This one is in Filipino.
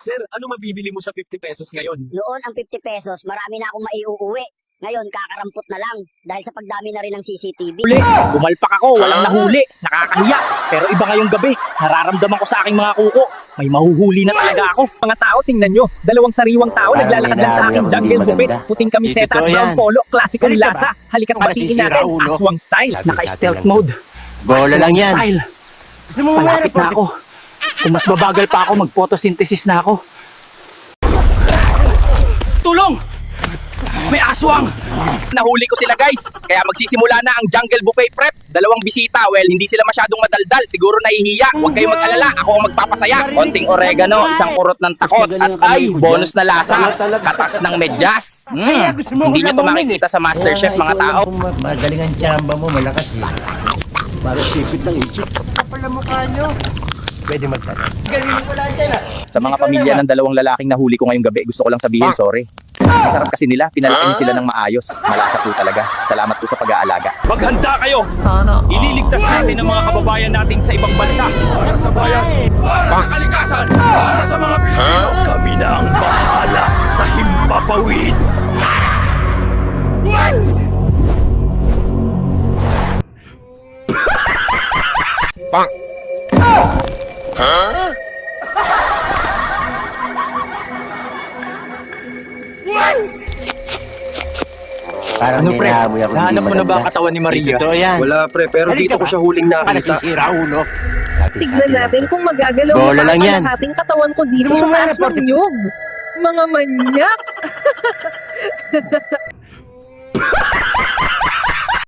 Sir, ano mabibili mo sa 50 pesos ngayon? Noon ang 50 pesos, marami na akong maiuuwi. Ngayon, kakarampot na lang dahil sa pagdami na rin ng CCTV. Huli! Bumalpak ako, walang nahuli. Nakakahiya. Pero iba ngayong gabi, nararamdaman ko sa aking mga kuko. May mahuhuli na talaga ako. Mga tao, tingnan nyo. Dalawang sariwang tao naglalakad lang sa aking jungle buffet. Puting kamiseta at brown polo, klasikong lasa. Halika't batiin natin, aswang style. Naka-stealth mode. Bola lang yan. Style. Malapit na ako. Kung mas mabagal pa ako, mag-photosynthesis na ako. Tulong! May aswang! Nahuli ko sila guys, kaya magsisimula na ang jungle buffet prep. Dalawang bisita, well hindi sila masyadong madaldal, siguro nahihiya. Huwag kayong mag-alala, ako ang magpapasaya. Konting oregano, isang kurot ng takot, at ay, bonus na lasa, katas ng medyas. Hindi nyo ito makikita sa MasterChef mga tao. Magaling ang tiyamba mo, malakas eh. Para sipit ng isip. Kapal ang mukha nyo. Pwede magtanong. Galing ko lang dyan ah. Sa mga pamilya ng dalawang lalaking nahuli ko ngayong gabi, gusto ko lang sabihin sorry. Masarap kasi nila, pinalakihan sila ng maayos. Malasa po talaga. Salamat po sa pag-aalaga. Maghanda kayo! Ililigtas natin ang mga kababayan natin sa ibang bansa. Para sa bayan, para sa kalikasan, para sa mga Pilipino. Kami na ang bahala sa himpapawid. Parang Ano pre, hinahamoy ako, nahanap hindi mo na ba ang maganda. katawan ni Maria? Ito yan. Wala pre, pero dito ko siya huling nakita. Nakikira ulo. Tignan natin kung magagalaw Bola na lang yan. ating katawan ko dito sa taas ng nyug. Mga manyak!